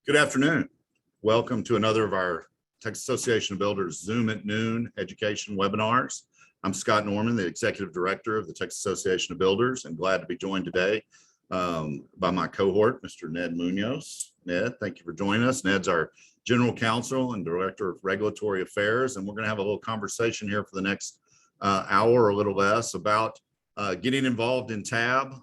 Good afternoon. Welcome to another of our Texas Association of Builders Zoom at Noon education webinars. I'm Scott Norman, the Executive Director of the Texas Association of Builders, and glad to be joined today by my cohort, Mr. Ned Munoz. Ned, thank you for joining us. Ned's our General Counsel and Director of Regulatory Affairs, and we're going to have a little conversation here for the next hour or a little less about getting involved in TAB,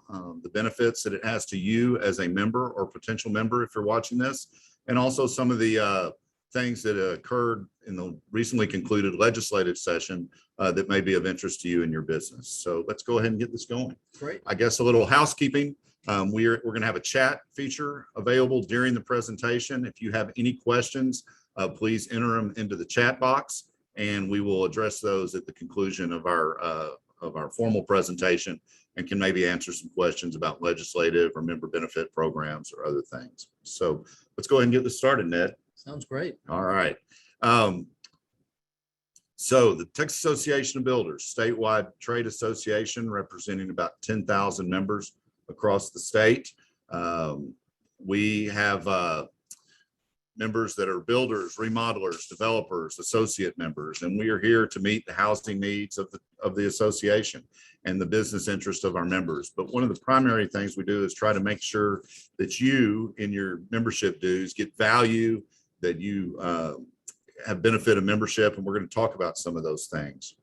the benefits that it has to you as a member or potential member if you're watching this, and also some of the things that occurred in the recently concluded legislative session that may be of interest to you and your business. So let's go ahead and get this going. Great. I guess a little housekeeping. We're going to have a chat feature available during the presentation. If you have any questions, please enter them into the chat box, and we will address those at the conclusion of our formal presentation, and can maybe answer some questions about legislative or member benefit programs or other things. So let's go ahead and get this started, Ned. Sounds great. All right. So the Texas Association of Builders, statewide trade association representing about 10,000 members across the state. We have members that are builders, remodelers, developers, associate members, and we are here to meet the housing needs of the association and the business interest of our members. But one of the primary things we do is try to make sure that you in your membership dues get value, that you have benefit of membership, and we're going to talk about some of those things.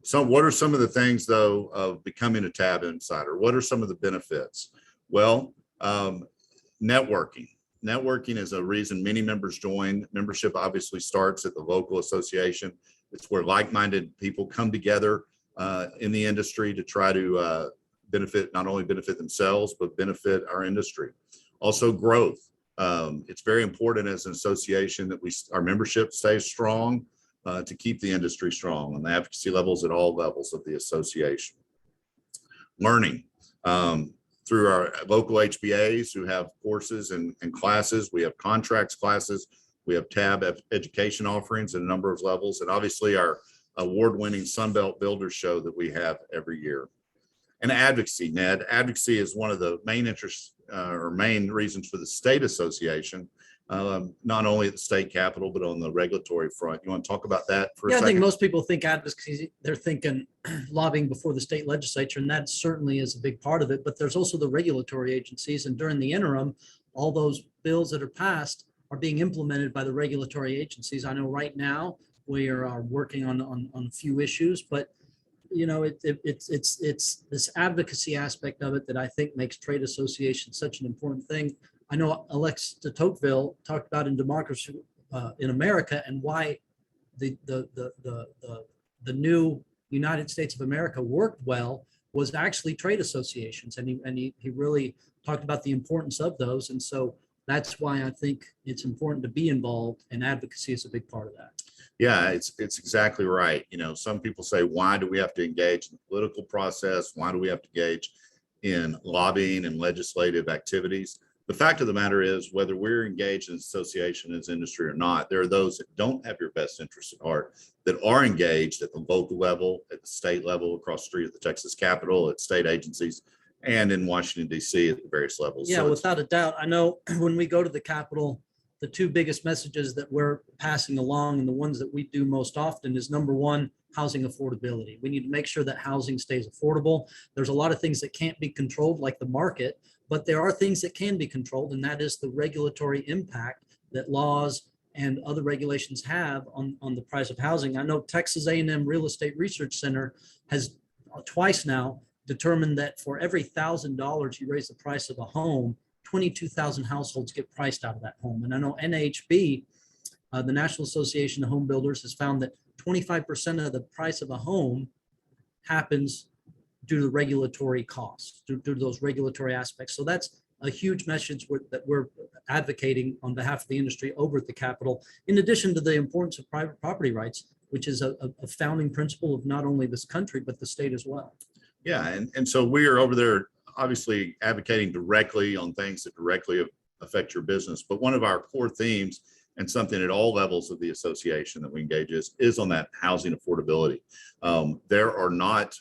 So what are some of the things, though, of becoming a TAB insider? What are some of the benefits? Well, networking. Networking is a reason many members join. Membership obviously starts at the local association. It's where like-minded people come together in the industry to try to not only benefit themselves, but benefit our industry. Also growth. It's very important as an association that our membership stays strong to keep the industry strong and the advocacy levels at all levels of the association. Learning. Through our local HBAs who have courses and classes. We have contracts classes. We have TAB education offerings at a number of levels. And obviously our award-winning Sunbelt Builders show that we have every year. And advocacy, Ned. Advocacy is one of the main interests or main reasons for the state association, not only at the state capitol, but on the regulatory front. You want to talk about that for a second? I think most people think advocacy, they're thinking lobbying before the state legislature, and that certainly is a big part of it. But there's also the regulatory agencies, and during the interim, all those bills that are passed are being implemented by the regulatory agencies. I know right now we are working on a few issues, but you know, it's this advocacy aspect of it that I think makes trade associations such an important thing. I know Alex de Tocqueville talked about in Democracy in America and why the new United States of America worked well was actually trade associations, and he really talked about the importance of those. And so that's why I think it's important to be involved, and advocacy is a big part of that. Yeah, it's exactly right. You know, some people say, why do we have to engage in the political process? Why do we have to engage in lobbying and legislative activities? The fact of the matter is, whether we're engaged in association as industry or not, there are those that don't have your best interest at heart, that are engaged at the local level, at the state level, across the street at the Texas Capitol, at state agencies, and in Washington, D.C. at the various levels. Yeah, so without a doubt. I know when we go to the Capitol, the two biggest messages that we're passing along, and the ones that we do most often, is number one, housing affordability. We need to make sure that housing stays affordable. There's a lot of things that can't be controlled, like the market, but there are things that can be controlled, and that is the regulatory impact that laws and other regulations have on the price of housing. I know Texas A&M Real Estate Research Center has twice now determined that for every $1,000 you raise the price of a home, 22,000 households get priced out of that home. And I know NAHB, the National Association of Home Builders, has found that 25% of the price of a home happens due to regulatory costs, due to those regulatory aspects. So that's a huge message that we're advocating on behalf of the industry over at the Capitol, in addition to the importance of private property rights, which is a founding principle of not only this country, but the state as well. Yeah, and so we are over there obviously advocating directly on things that directly affect your business. But one of our core themes, and something at all levels of the association that we engage is on that housing affordability. There are not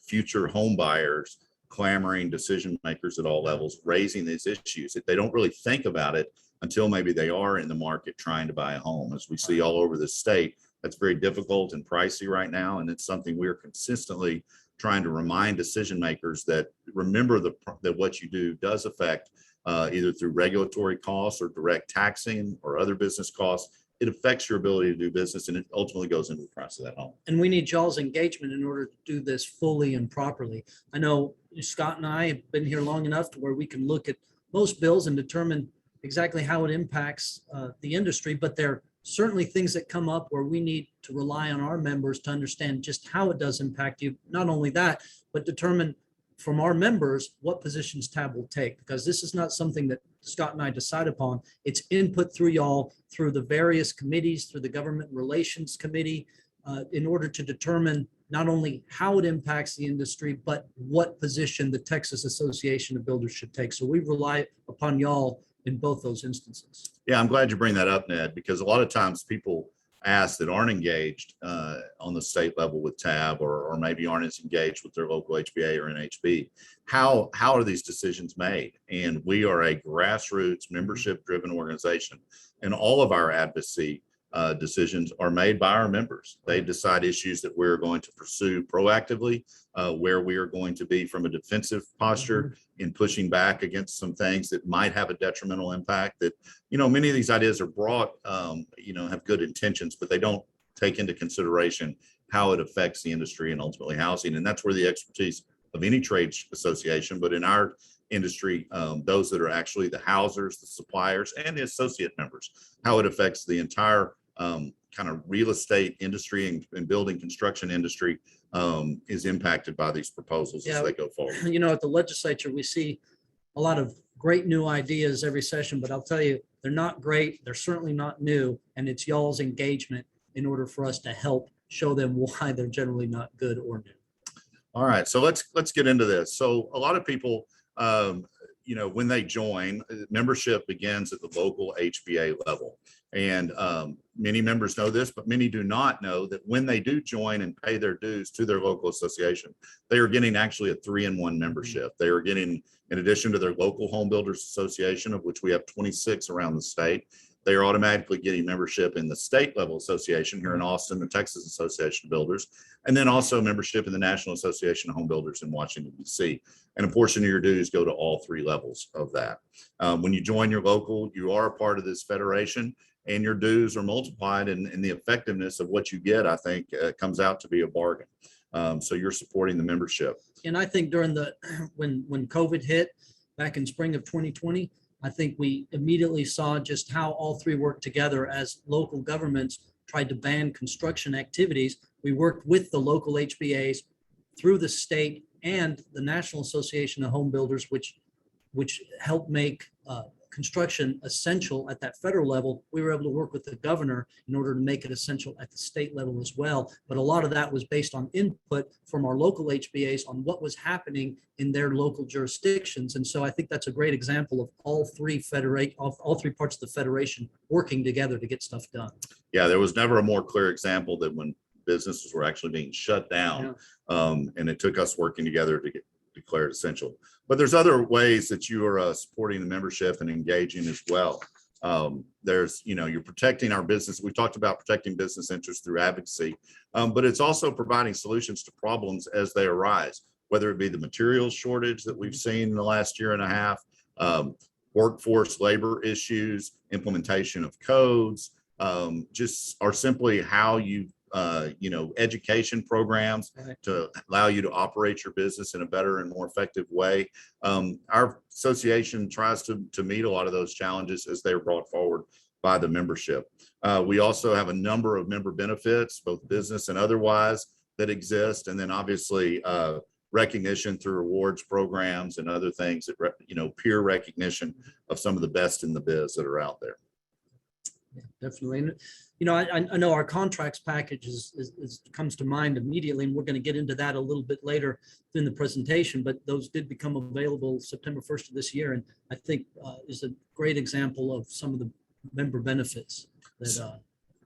future home buyers clamoring, decision makers at all levels raising these issues. They don't really think about it until maybe they are in the market trying to buy a home. As we see all over the state, that's very difficult and pricey right now. And it's something we're consistently trying to remind decision makers that remember that what you do does affect either through regulatory costs or direct taxing or other business costs. It affects your ability to do business, and it ultimately goes into the price of that home. And we need y'all's engagement in order to do this fully and properly. I know Scott and I have been here long enough to where we can look at most bills and determine exactly how it impacts the industry, but there are certainly things that come up where we need to rely on our members to understand just how it does impact you. Not only that, but determine from our members what positions TAB will take, because this is not something that Scott and I decide upon. It's input through y'all, through the various committees, through the Government Relations Committee, in order to determine not only how it impacts the industry, but what position the Texas Association of Builders should take. So we rely upon y'all in both those instances. Yeah, I'm glad you bring that up, Ned, because a lot of times people ask that aren't engaged on the state level with TAB or maybe aren't as engaged with their local HBA or NHB, how are these decisions made? And we are a grassroots membership driven organization, and all of our advocacy decisions are made by our members. They decide issues that we're going to pursue proactively, where we are going to be from a defensive posture in pushing back against some things that might have a detrimental impact. That, many of these ideas are brought, have good intentions, but they don't take into consideration how it affects the industry and ultimately housing. And that's where the expertise of any trade association, but in our industry, those that are actually the housers, the suppliers, and the associate members, how it affects the entire kind of real estate industry and building construction industry is impacted by these proposals as they go forward. At the legislature, we see a lot of great new ideas every session, but I'll tell you, they're not great. They're certainly not new. And it's y'all's engagement in order for us to help show them why they're generally not good or new. All right, so let's get into this. So a lot of people, when they join, membership begins at the local HBA level. And many members know this, but many do not know that when they do join and pay their dues to their local association, they are getting actually a 3-in-1 membership. They are getting, in addition to their local home builders association, of which we have 26 around the state, they are automatically getting membership in the state level association here in Austin, the Texas Association of Builders, and then also membership in the National Association of Home Builders in Washington, D.C. And a portion of your dues go to all 3 levels of that. When you join your local, you are a part of this federation, and your dues are multiplied, and the effectiveness of what you get, I think, comes out to be a bargain. So you're supporting the membership. And I think during when COVID hit back in spring of 2020, I think we immediately saw just how all 3 worked together as local governments tried to ban construction activities. We worked with the local HBAs through the state and the National Association of Home Builders, which helped make construction essential at that federal level. We were able to work with the governor in order to make it essential at the state level as well. But a lot of that was based on input from our local HBAs on what was happening in their local jurisdictions. And so I think that's a great example of all 3 parts of the federation working together to get stuff done. Yeah, there was never a more clear example than when businesses were actually being shut down. And it took us working together to get declared essential. But there's other ways that you are supporting the membership and engaging as well. There's, you're protecting our business. We talked about protecting business interests through advocacy, but it's also providing solutions to problems as they arise, whether it be the materials shortage that we've seen in the last year and a half, workforce labor issues, implementation of codes, or simply how you education programs to allow you to operate your business in a better and more effective way. Our association tries to meet a lot of those challenges as they're brought forward by the membership. We also have a number of member benefits, both business and otherwise, that exist. And then obviously recognition through awards programs and other things that, peer recognition of some of the best in the biz that are out there. Yeah, definitely. And, I know our contracts package comes to mind immediately, and we're going to get into that a little bit later in the presentation, but those did become available September 1st of this year. And I think is a great example of some of the member benefits that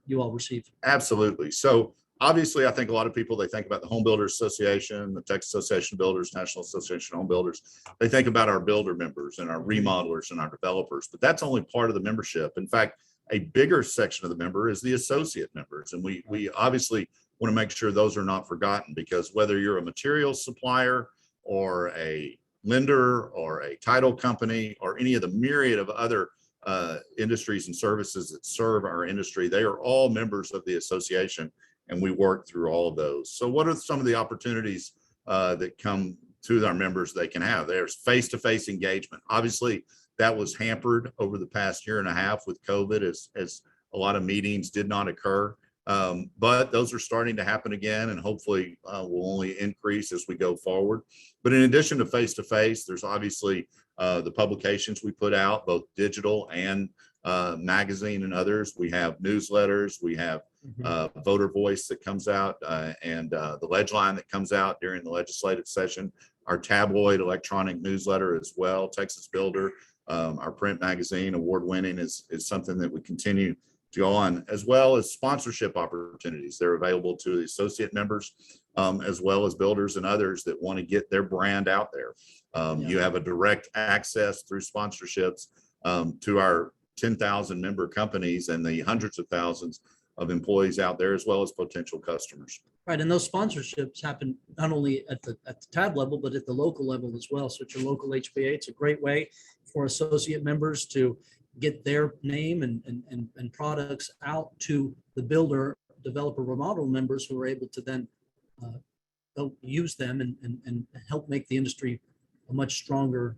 you all receive. Absolutely. So obviously, I think a lot of people, they think about the Home Builders Association, the Texas Association of Builders, National Association of Home Builders. They think about our builder members and our remodelers and our developers, but that's only part of the membership. In fact, a bigger section of the member is the associate members. And we obviously want to make sure those are not forgotten, because whether you're a materials supplier or a lender or a title company or any of the myriad of other industries and services that serve our industry, they are all members of the association, and we work through all of those. So what are some of the opportunities that come to our members they can have? There's face-to-face engagement. Obviously, that was hampered over the past year and a half with COVID as a lot of meetings did not occur. But those are starting to happen again, and hopefully will only increase as we go forward. But in addition to face-to-face, there's obviously the publications we put out, both digital and magazine and others. We have newsletters, we have Voter Voice that comes out, and the Ledge Line that comes out during the legislative session, our tabloid electronic newsletter as well, Texas Builder, our print magazine, award-winning, is something that we continue to go on, as well as sponsorship opportunities. They're available to the associate members, as well as builders and others that want to get their brand out there. You have a direct access through sponsorships to our 10,000 member companies and the hundreds of thousands of employees out there, as well as potential customers. Right, and those sponsorships happen not only at the tab level, but at the local level as well. So at your local HBA, it's a great way for associate members to get their name and products out to the builder, developer, remodel members who are able to then go use them and help make the industry a much stronger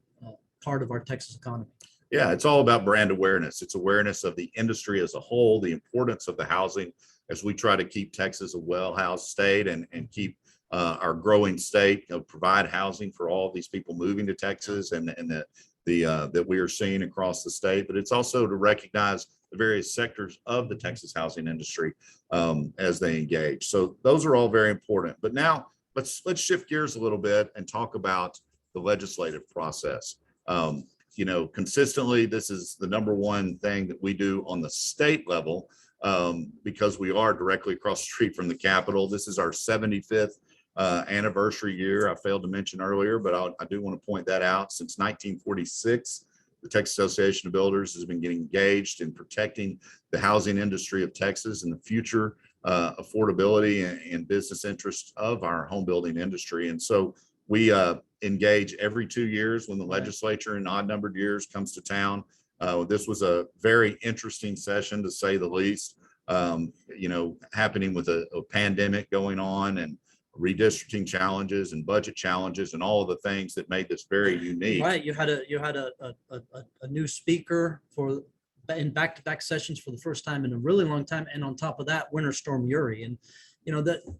part of our Texas economy. Yeah, it's all about brand awareness. It's awareness of the industry as a whole, the importance of the housing as we try to keep Texas a well-housed state and keep our growing state, provide housing for all of these people moving to Texas and that we are seeing across the state. But it's also to recognize the various sectors of the Texas housing industry as they engage. So those are all very important. But now let's shift gears a little bit and talk about the legislative process. Consistently, this is the number one thing that we do on the state level because we are directly across the street from the Capitol. This is our 75th anniversary year. I failed to mention earlier, but I do want to point that out. Since 1946, the Texas Association of Builders has been getting engaged in protecting the housing industry of Texas and the future affordability and business interests of our home building industry. And so we engage every 2 years when the legislature in odd numbered years comes to town. This was a very interesting session, to say the least, happening with a pandemic going on and redistricting challenges and budget challenges and all of the things that made this very unique. Right. You had a new speaker in back-to-back sessions for the first time in a really long time. And on top of that, Winter Storm Uri. And,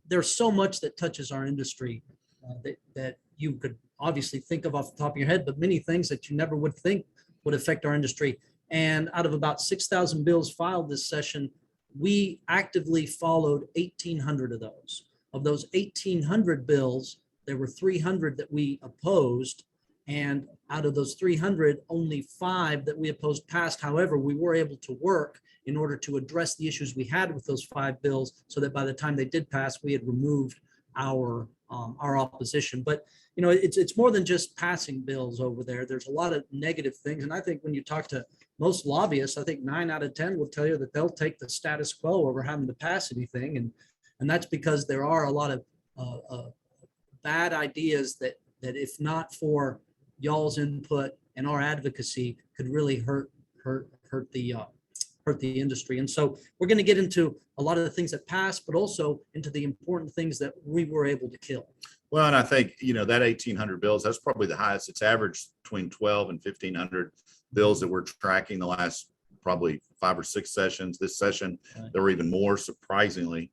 there's so much that touches our industry that you could obviously think of off the top of your head, but many things that you never would think would affect our industry. And out of about 6,000 bills filed this session, we actively followed 1,800 of those. Of those 1,800 bills, there were 300 that we opposed. And out of those 300, only 5 that we opposed passed. However, we were able to work in order to address the issues we had with those 5 bills so that by the time they did pass, we had removed our opposition. But it's more than just passing bills over there. There's a lot of negative things. And I think when you talk to most lobbyists, I think 9 out of 10 will tell you that they'll take the status quo over having to pass anything. And that's because there are a lot of bad ideas that if not for y'all's input and our advocacy could really hurt the industry. And so we're going to get into a lot of the things that passed, but also into the important things that we were able to kill. Well, and I think, that 1,800 bills, that's probably the highest. It's averaged between 12 and 1,500 bills that we're tracking the last probably 5 or 6 sessions. This session, there were even more, surprisingly,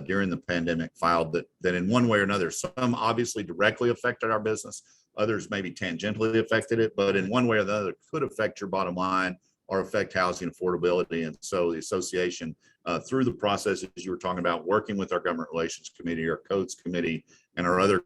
during the pandemic filed that in one way or another, some obviously directly affected our business. Others maybe tangentially affected it, but in one way or another could affect your bottom line or affect housing affordability. And so the association, through the process, as you were talking about, working with our government relations committee, our codes committee, and our other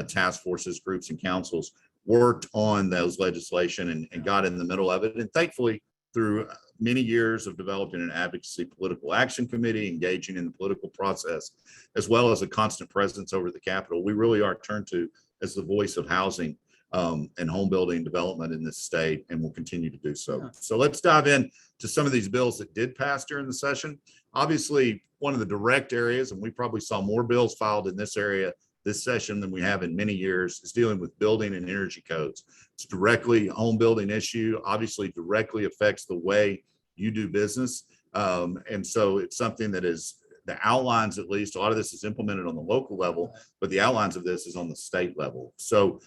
task forces, groups, and councils, worked on those legislation and got in the middle of it. And thankfully, through many years of developing an advocacy political action committee, engaging in the political process, as well as a constant presence over the Capitol, we really are turned to as the voice of housing and home building development in this state, and will continue to do so. So let's dive in to some of these bills that did pass during the session. Obviously, one of the direct areas, and we probably saw more bills filed in this area this session than we have in many years, is dealing with building and energy codes. It's directly a home building issue, obviously directly affects the way you do business. And so it's something that is the outlines, at least a lot of this is implemented on the local level, but the outlines of this is on the state level. So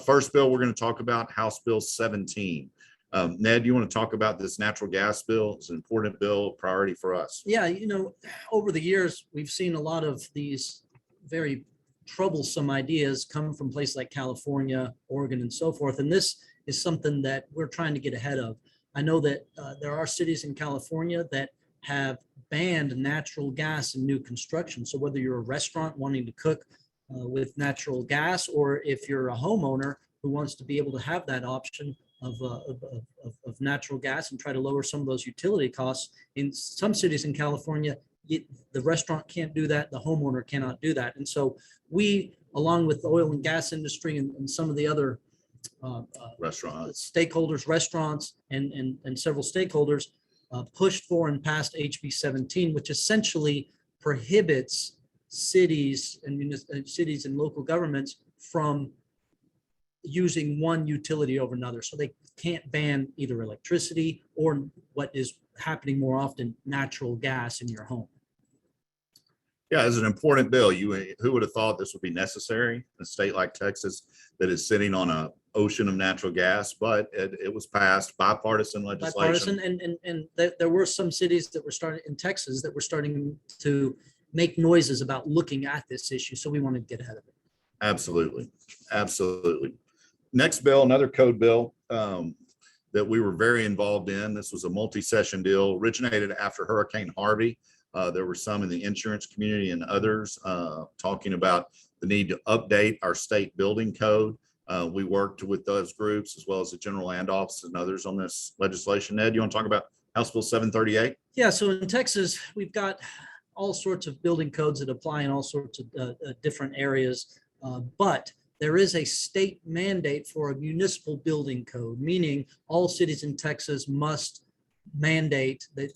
first bill we're going to talk about, House Bill 17. Ned, you want to talk about this natural gas bill? It's an important bill, priority for us. Yeah, you know, over the years, we've seen a lot of these very troublesome ideas come from places like California, Oregon, and so forth. And this is something that we're trying to get ahead of. I know that there are cities in California that have banned natural gas in new construction. So whether you're a restaurant wanting to cook with natural gas, or if you're a homeowner who wants to be able to have that option of natural gas and try to lower some of those utility costs, in some cities in California, the restaurant can't do that, the homeowner cannot do that. And so we, along with the oil and gas industry and some of the other restaurants, stakeholders, restaurants, and several stakeholders, pushed for and passed HB 17, which essentially prohibits cities and local governments from using one utility over another. So they can't ban either electricity or, what is happening more often, natural gas in your home. Yeah, it's an important bill. Who would have thought this would be necessary in a state like Texas that is sitting on an ocean of natural gas? But it was passed, bipartisan legislation. Bipartisan, and there were some cities that were starting in Texas that were starting to make noises about looking at this issue. So we wanted to get ahead of it. Absolutely, absolutely. Next bill, another code bill that we were very involved in. This was a multi-session deal, originated after Hurricane Harvey. There were some in the insurance community and others talking about the need to update our state building code. We worked with those groups as well as the General Land Office and others on this legislation. Ned, you want to talk about House Bill 738? Yeah, so in Texas, we've got all sorts of building codes that apply in all sorts of different areas, but there is a state mandate for a municipal building code, meaning all cities in Texas must mandate that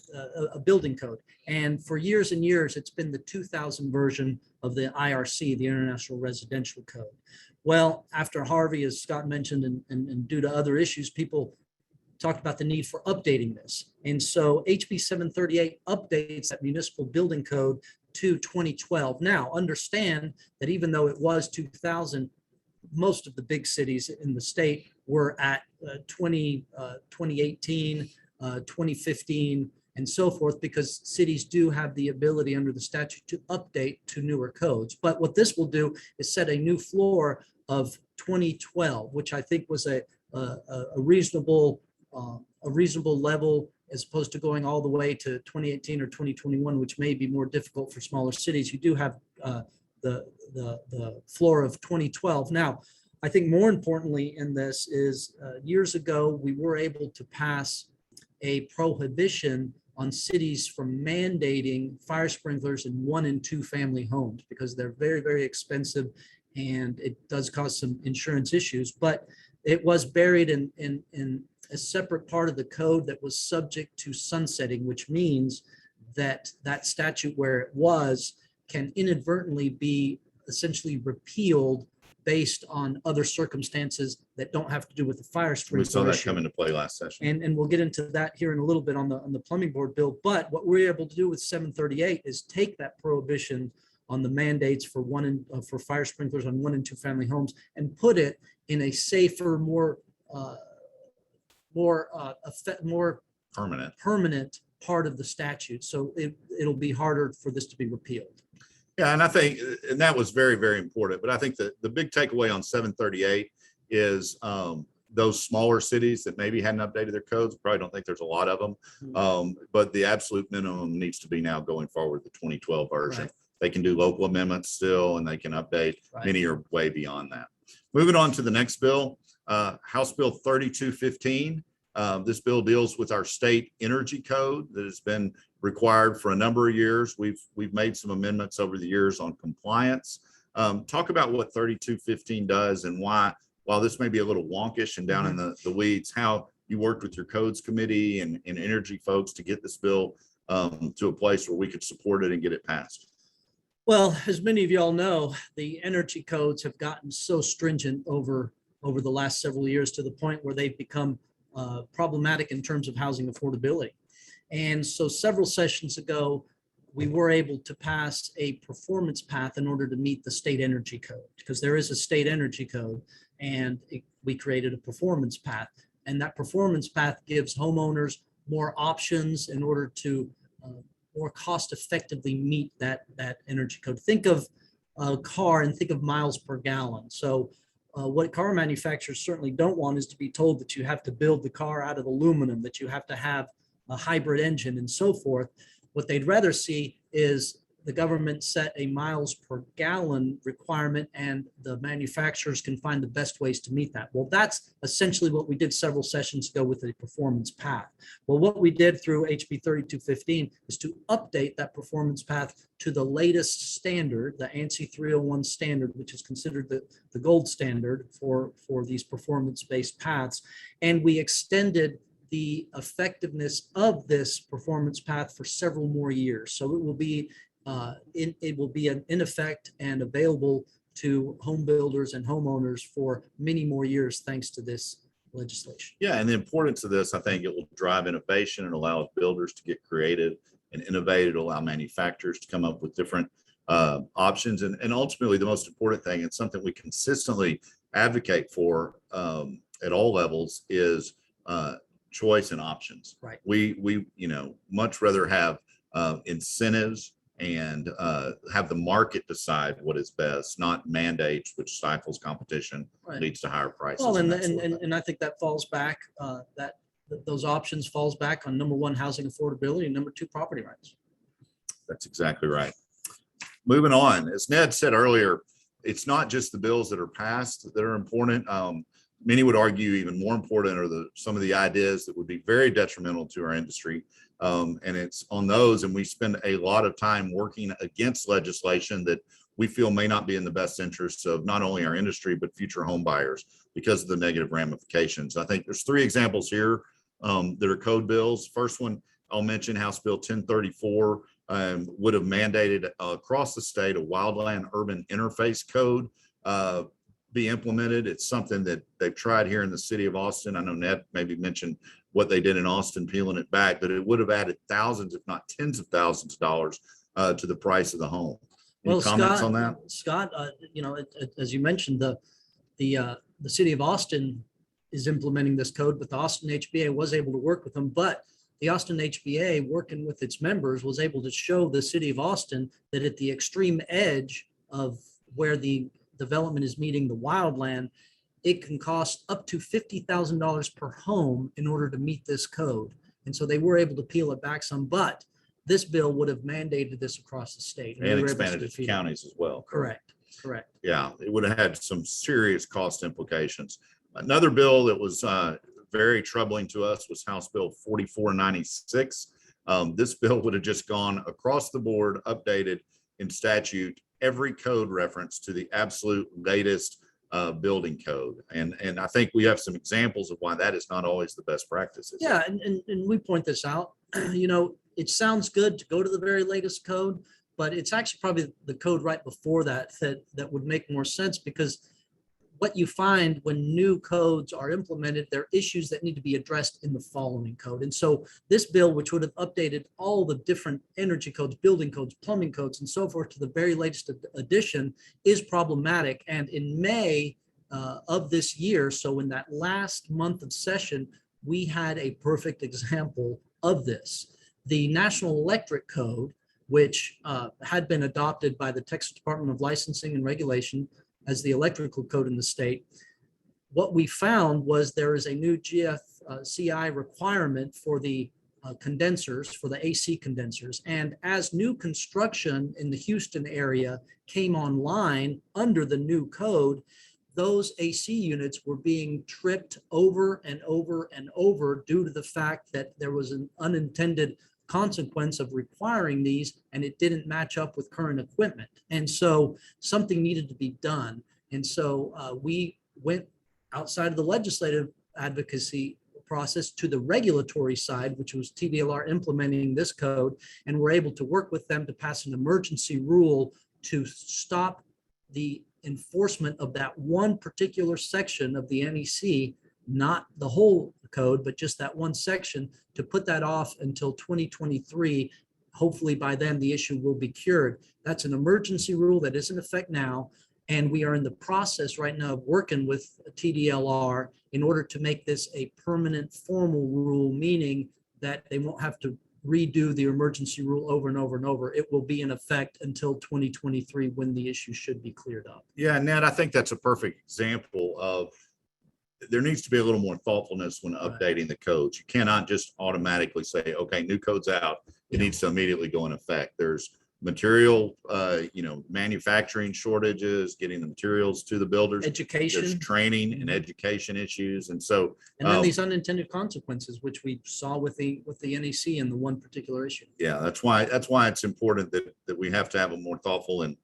a building code. And for years and years, it's been the 2000 version of the IRC, the International Residential Code. Well, after Harvey, as Scott mentioned, and due to other issues, people talked about the need for updating this. And so HB 738 updates that municipal building code to 2012. Now, understand that even though it was 2000, most of the big cities in the state were at 2018, 2015, and so forth, because cities do have the ability under the statute to update to newer codes. But what this will do is set a new floor of 2012, which I think was a reasonable level, as opposed to going all the way to 2018 or 2021, which may be more difficult for smaller cities. You do have the floor of 2012. Now, I think more importantly in this is years ago, we were able to pass a prohibition on cities from mandating fire sprinklers in 1- and 2-family homes, because they're very, very expensive and it does cause some insurance issues. But it was buried in a separate part of the code that was subject to sunsetting, which means that that statute where it was can inadvertently be essentially repealed based on other circumstances that don't have to do with the fire sprinkler. We saw that issue. come into play last session. And we'll get into that here in a little bit on the plumbing board bill. But what we're able to do with 738 is take that prohibition on the mandates for for fire sprinklers on 1- and 2-family homes and put it in a safer, more permanent part of the statute. So it'll be harder for this to be repealed. Yeah, and I think, and that was very, very important. But I think that the big takeaway on 738 is those smaller cities that maybe hadn't updated their codes. Probably don't think there's a lot of them, but the absolute minimum needs to be now going forward, the 2012 version. Right. They can do local amendments still, and they can update. Right. Many are way beyond that. Moving on to the next bill, House Bill 3215. This bill deals with our state energy code that has been required for a number of years. We've made some amendments over the years on compliance. Talk about what 3215 does and why, while this may be a little wonkish and down in the weeds, how you worked with your codes committee and energy folks to get this bill to a place where we could support it and get it passed. Well, as many of y'all know, the energy codes have gotten so stringent over the last several years to the point where they've become problematic in terms of housing affordability. And so several sessions ago, we were able to pass a performance path in order to meet the state energy code, because there is a state energy code, and we created a performance path. And that performance path gives homeowners more options in order to more cost effectively meet that energy code. Think of a car and think of miles per gallon. So what car manufacturers certainly don't want is to be told that you have to build the car out of aluminum, that you have to have a hybrid engine and so forth. What they'd rather see is the government set a miles per gallon requirement, and the manufacturers can find the best ways to meet that. Well, that's essentially what we did several sessions ago with the performance path. Well, what we did through HB 3215 is to update that performance path to the latest standard, the ANSI 301 standard, which is considered the gold standard for these performance-based paths. And we extended the effectiveness of this performance path for several more years. So it will be in effect and available to home builders and homeowners for many more years, thanks to this legislation. Yeah, and the importance of this, I think it will drive innovation and allow builders to get creative and innovative, to allow manufacturers to come up with different options. And ultimately, the most important thing, and something we consistently advocate for at all levels, is choice and options. Right. We much rather have incentives and have the market decide what is best, not mandates, which stifles competition, Right. leads to higher prices. Well, that sort of thing. and I think that falls back, those options falls back on number one, housing affordability, and number two, property rights. That's exactly right. Moving on, as Ned said earlier, it's not just the bills that are passed that are important. Many would argue even more important are some of the ideas that would be very detrimental to our industry. And it's on those, and we spend a lot of time working against legislation that we feel may not be in the best interests of not only our industry, but future home buyers because of the negative ramifications. I think there's three examples here that are code bills. First one, I'll mention House Bill 1034 would have mandated across the state a wildland urban interface code be implemented. It's something that they've tried here in the city of Austin. I know Ned maybe mentioned what they did in Austin, peeling it back, but it would have added thousands, if not tens of thousands of dollars to the price of the home. Any comments on that? Scott, as you mentioned, the city of Austin is implementing this code, but the Austin HBA was able to work with them. But the Austin HBA, working with its members, was able to show the city of Austin that at the extreme edge of where the development is meeting the wildland, it can cost up to $50,000 per home in order to meet this code. And so they were able to peel it back some, but this bill would have mandated this across the state. And expanded it to counties as well. Correct. Yeah, it would have had some serious cost implications. Another bill that was very troubling to us was House Bill 4496. This bill would have just gone across the board, updated in statute, every code reference to the absolute latest building code. And I think we have some examples of why that is not always the best practice. Yeah, and we point this out. It sounds good to go to the very latest code, but it's actually probably the code right before that would make more sense, because what you find when new codes are implemented, there are issues that need to be addressed in the following code. And so this bill, which would have updated all the different energy codes, building codes, plumbing codes, and so forth to the very latest edition, is problematic. And in May of this year, so in that last month of session, we had a perfect example of this. The National Electric Code, which had been adopted by the Texas Department of Licensing and Regulation as the electrical code in the state, what we found was there is a new GFCI requirement for the condensers, for the AC condensers. And as new construction in the Houston area came online under the new code, those AC units were being tripped over and over and over due to the fact that there was an unintended consequence of requiring these, and it didn't match up with current equipment. And so something needed to be done. And so we went outside of the legislative advocacy process to the regulatory side, which was TDLR implementing this code, and we're able to work with them to pass an emergency rule to stop the enforcement of that one particular section of the NEC, not the whole code, but just that one section, to put that off until 2023. Hopefully by then the issue will be cured. That's an emergency rule that is in effect now. And we are in the process right now of working with TDLR in order to make this a permanent formal rule, meaning that they won't have to redo the emergency rule over and over and over. It will be in effect until 2023 when the issue should be cleared up. Yeah, Ned, I think that's a perfect example of there needs to be a little more thoughtfulness when updating the codes. You cannot just automatically say, okay, new code's out. It needs to immediately go in effect. There's material, manufacturing shortages, getting the materials to the builders. Education. There's training and education issues. And so, and then these unintended consequences, which we saw with the NEC and the one particular issue. Yeah, that's why it's important that we have to have a more thoughtful and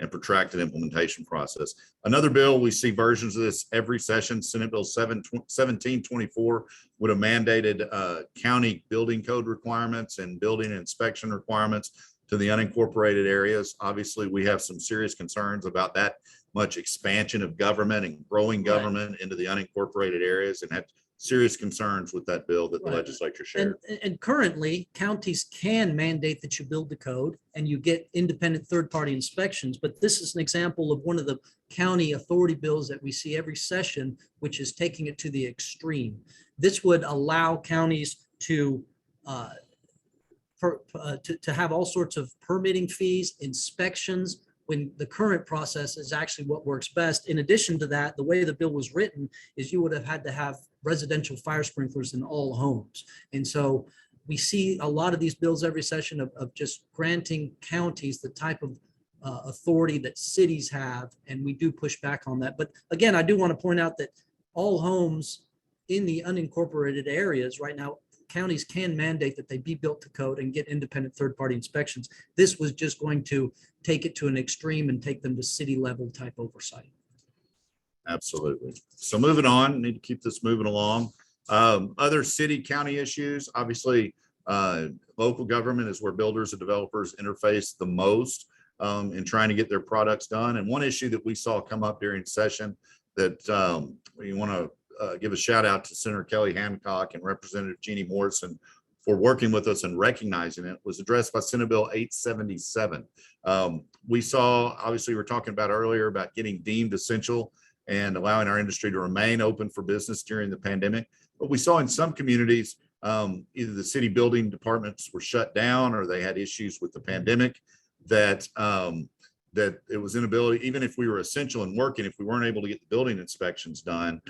protracted implementation process. Another bill, we see versions of this every session. Senate Bill 1724 would have mandated county building code requirements and building inspection requirements to the unincorporated areas. Obviously, we have some serious concerns about that much expansion of government and growing government into the unincorporated areas, and have serious concerns with that bill that the legislature shared. And currently, counties can mandate that you build the code and you get independent third-party inspections. But this is an example of one of the county authority bills that we see every session, which is taking it to the extreme. This would allow counties to have all sorts of permitting fees, inspections, when the current process is actually what works best. In addition to that, the way the bill was written is you would have had to have residential fire sprinklers in all homes. And so we see a lot of these bills every session of just granting counties the type of authority that cities have, and we do push back on that. But again, I do want to point out that all homes in the unincorporated areas right now, counties can mandate that they be built to code and get independent third-party inspections. This was just going to take it to an extreme and take them to city level type oversight. Absolutely. So moving on, need to keep this moving along. Other city county issues, obviously, local government is where builders and developers interface the most in trying to get their products done. And one issue that we saw come up during session that we want to give a shout out to Senator Kelly Hancock and Representative Jeannie Morrison for working with us and recognizing it, was addressed by Senate Bill 877. We saw, obviously, we were talking about earlier about getting deemed essential and allowing our industry to remain open for business during the pandemic. But we saw in some communities, either the city building departments were shut down or they had issues with the pandemic, that that it was inability, even if we were essential and working, if we weren't able to get the building inspections done,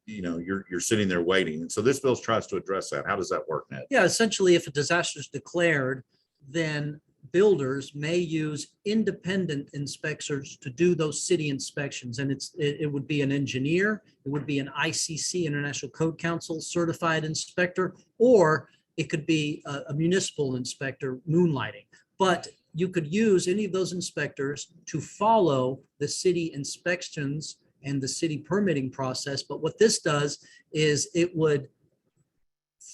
you're sitting there waiting. And so this bill tries to address that. How does that work, Ned? Yeah, essentially, if a disaster is declared, then builders may use independent inspectors to do those city inspections. And it would be an engineer, it would be an ICC, International Code Council certified inspector, or it could be a municipal inspector moonlighting. But you could use any of those inspectors to follow the city inspections and the city permitting process. But what this does is it would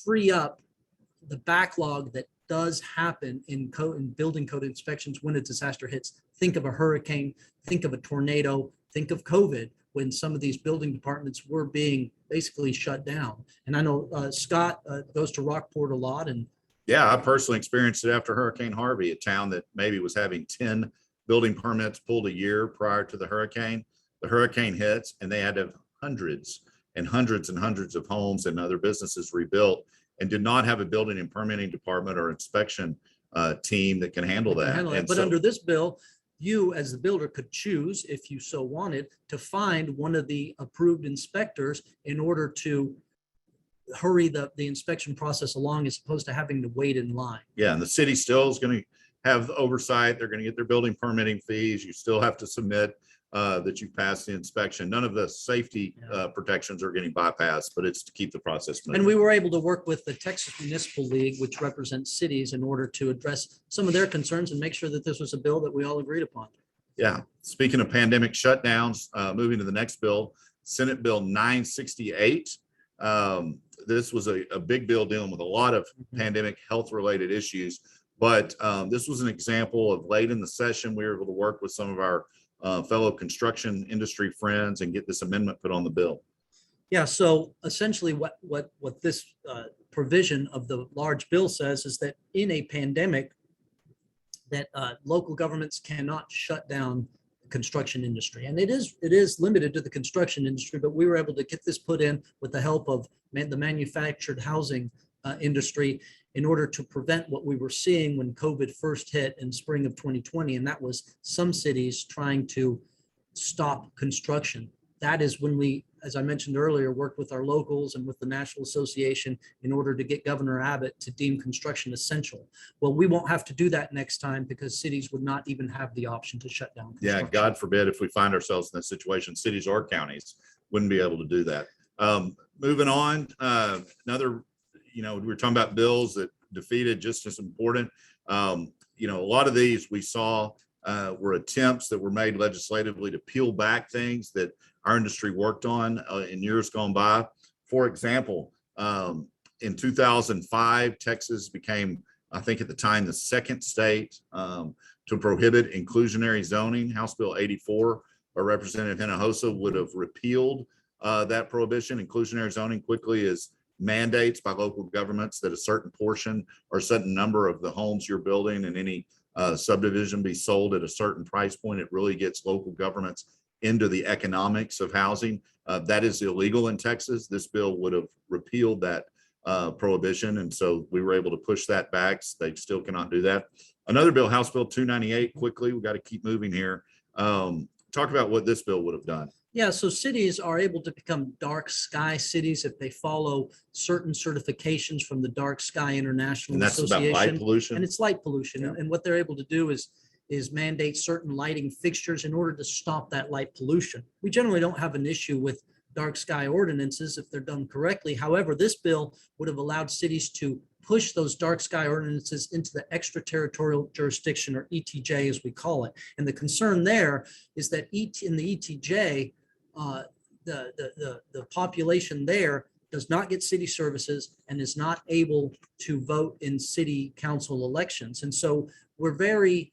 free up the backlog that does happen in code and building code inspections when a disaster hits. Think of a hurricane, think of a tornado, think of COVID, when some of these building departments were being basically shut down. And I know Scott goes to Rockport a lot, and yeah, I personally experienced it after Hurricane Harvey, a town that maybe was having 10 building permits pulled a year prior to the hurricane. The hurricane hits and they had to have hundreds and hundreds and hundreds of homes and other businesses rebuilt, and did not have a building and permitting department or inspection team that can handle that. But under this bill, you as the builder could choose, if you so wanted, to find one of the approved inspectors in order to hurry the inspection process along, as opposed to having to wait in line. Yeah, and the city still is going to have oversight. They're going to get their building permitting fees. You still have to submit that you pass the inspection. None of the safety protections are getting bypassed, but it's to keep the process moving. And we were able to work with the Texas Municipal League, which represents cities, in order to address some of their concerns and make sure that this was a bill that we all agreed upon. Yeah. Speaking of pandemic shutdowns, moving to the next bill, Senate Bill 968. This was a big bill dealing with a lot of pandemic health related issues, but this was an example of late in the session, we were able to work with some of our fellow construction industry friends and get this amendment put on the bill. Yeah, so essentially what this provision of the large bill says is that in a pandemic, that local governments cannot shut down the construction industry. And it is limited to the construction industry, but we were able to get this put in with the help of the manufactured housing industry in order to prevent what we were seeing when COVID first hit in spring of 2020. And that was some cities trying to stop construction. That is when we, as I mentioned earlier, worked with our locals and with the National Association in order to get Governor Abbott to deem construction essential. Well, we won't have to do that next time because cities would not even have the option to shut down construction. Yeah, God forbid if we find ourselves in that situation, cities or counties wouldn't be able to do that. Moving on, another, we were talking about bills that defeated just as important. A lot of these we saw were attempts that were made legislatively to peel back things that our industry worked on in years gone by. For example, in 2005, Texas became, I think at the time, the second state to prohibit inclusionary zoning. House Bill 84 by Representative Hinojosa would have repealed that prohibition. Inclusionary zoning quickly is mandates by local governments that a certain portion or a certain number of the homes you're building in any subdivision be sold at a certain price point. It really gets local governments into the economics of housing. That is illegal in Texas. This bill would have repealed that prohibition. And so we were able to push that back. They still cannot do that. Another bill, House Bill 298, quickly, we got to keep moving here. Talk about what this bill would have done. Yeah, so cities are able to become dark sky cities if they follow certain certifications from the Dark Sky International And that's Association. about light pollution. And it's light pollution. Yeah. And what they're able to do is mandate certain lighting fixtures in order to stop that light pollution. We generally don't have an issue with dark sky ordinances if they're done correctly. However, this bill would have allowed cities to push those dark sky ordinances into the extraterritorial jurisdiction, or ETJ as we call it. And the concern there is that in the ETJ, the population there does not get city services and is not able to vote in city council elections. And so we're very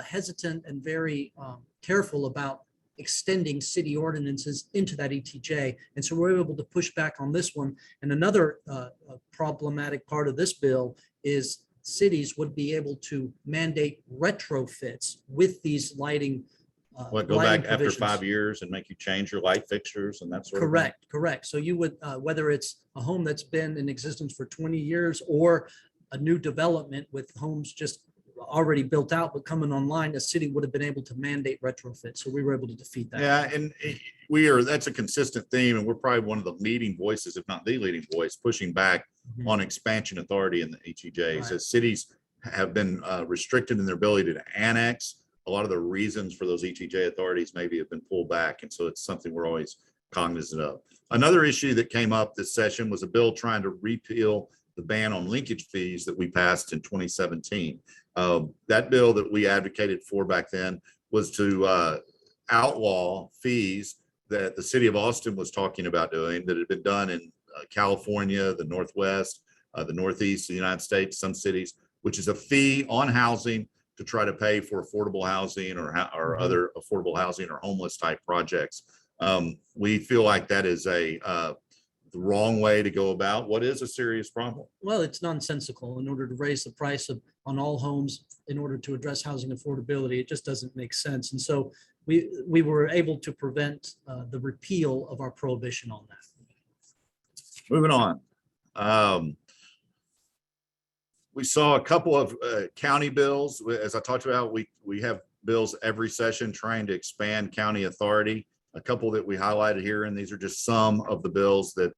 hesitant and very careful about extending city ordinances into that ETJ. And so we're able to push back on this one. And another problematic part of this bill is cities would be able to mandate retrofits with these lighting Go back after provisions. 5 years and make you change your light fixtures and that sort of thing? Correct. So you would, whether it's a home that's been in existence for 20 years or a new development with homes just already built out but coming online, a city would have been able to mandate retrofit. So we were able to defeat that. Yeah, and that's a consistent theme, and we're probably one of the leading voices, if not the leading voice, pushing back on expansion authority in the ETJs. Right. As cities have been restricted in their ability to annex, a lot of the reasons for those ETJ authorities maybe have been pulled back. And so it's something we're always cognizant of. Another issue that came up this session was a bill trying to repeal the ban on linkage fees that we passed in 2017. That bill that we advocated for back then was to outlaw fees that the city of Austin was talking about doing, that had been done in California, the Northwest, the Northeast of the United States, some cities, which is a fee on housing to try to pay for affordable housing or other affordable housing or homeless type projects. We feel like that is the wrong way to go about what is a serious problem. Well, it's nonsensical. In order to raise the price on all homes in order to address housing affordability, it just doesn't make sense. And so we were able to prevent the repeal of our prohibition on that. Moving on. We saw a couple of county bills. As I talked about, we have bills every session trying to expand county authority. A couple that we highlighted here, and these are just some of the bills that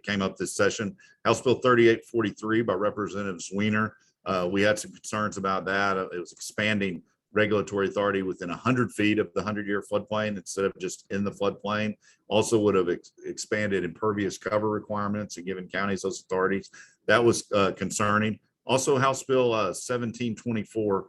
came up this session. House Bill 3843 by Representative Weiner. We had some concerns about that. It was expanding regulatory authority within 100 feet of the 100-year floodplain instead of just in the floodplain. Also would have expanded impervious cover requirements and given counties those authorities. That was concerning. Also, House Bill 1724,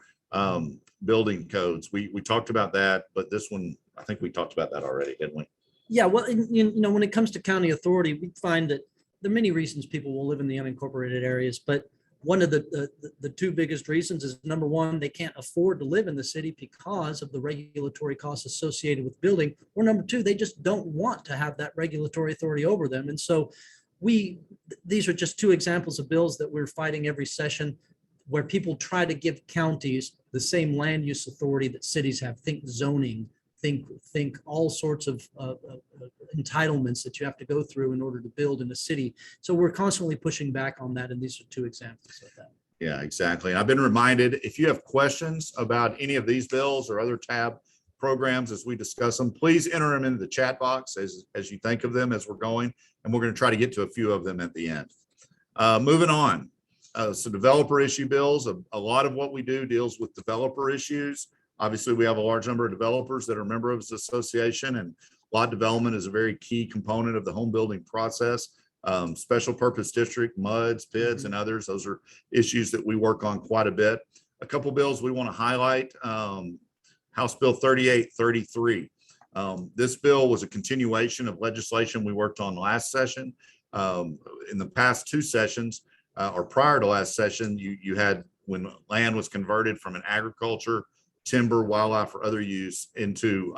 building codes. We talked about that, but this one, I think we talked about that already, didn't we? Yeah, well, when it comes to county authority, we find that there are many reasons people will live in the unincorporated areas, but one of the two biggest reasons is, number one, they can't afford to live in the city because of the regulatory costs associated with building, or number two, they just don't want to have that regulatory authority over them. And so these are just two examples of bills that we're fighting every session, where people try to give counties the same land use authority that cities have. Think zoning, think all sorts of entitlements that you have to go through in order to build in a city. So we're constantly pushing back on that, and these are two examples of that. Yeah, exactly. And I've been reminded, if you have questions about any of these bills or other tab programs as we discuss them, please enter them into the chat box as you think of them as we're going, and we're going to try to get to a few of them at the end. Moving on. So developer issue bills, a lot of what we do deals with developer issues. Obviously, we have a large number of developers that are members of this association, and lot development is a very key component of the home building process. Special purpose district, MUDs, PIDs, and others, those are issues that we work on quite a bit. A couple bills we want to highlight, House Bill 3833. This bill was a continuation of legislation we worked on last session. In the past two sessions, or prior to last session, you had, when land was converted from an agriculture, timber, wildlife, or other use into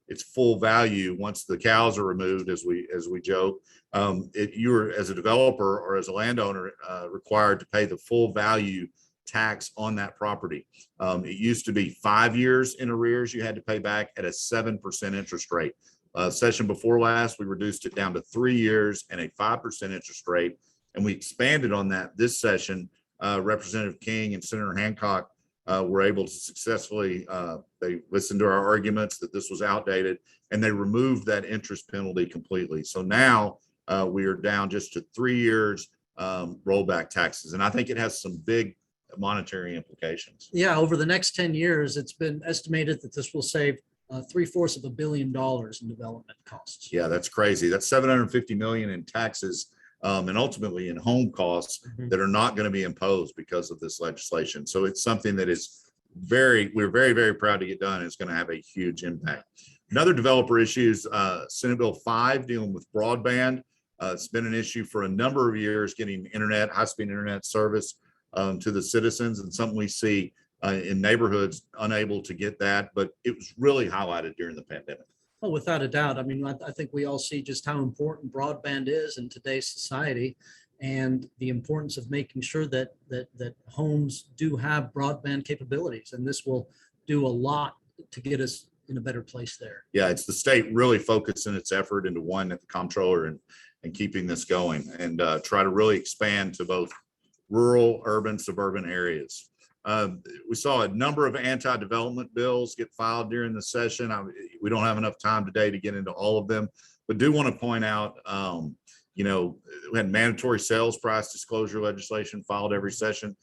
its full value once the cows are removed, as we joke, you were, as a developer or as a landowner, required to pay the full value tax on that property. It used to be 5 years in arrears you had to pay back at a 7% interest rate. Session before last, we reduced it down to 3 years and a 5% interest rate, and we expanded on that this session. Representative King and Senator Hancock were able to successfully, they listened to our arguments that this was outdated, and they removed that interest penalty completely. So now we are down just to 3 years rollback taxes. And I think it has some big monetary implications. Yeah, over the next 10 years, it's been estimated that this will save $750 million in development costs. Yeah, that's crazy. That's $750 million in taxes and ultimately in home costs that are not going to be imposed because of this legislation. So it's something that is we're very, very proud to get done. It's going to have a huge impact. Another developer issue is Senate Bill 5 dealing with broadband. It's been an issue for a number of years, getting internet, high-speed internet service to the citizens, and something we see in neighborhoods unable to get that, but it was really highlighted during the pandemic. Oh, without a doubt. I mean, I think we all see just how important broadband is in today's society, and the importance of making sure that homes do have broadband capabilities, and this will do a lot to get us in a better place there. Yeah, it's the state really focusing its effort into one at the comptroller and keeping this going, and try to really expand to both rural, urban, suburban areas. We saw a number of anti-development bills get filed during the session. We don't have enough time today to get into all of them, but do want to point out, we had mandatory sales price disclosure legislation filed every session.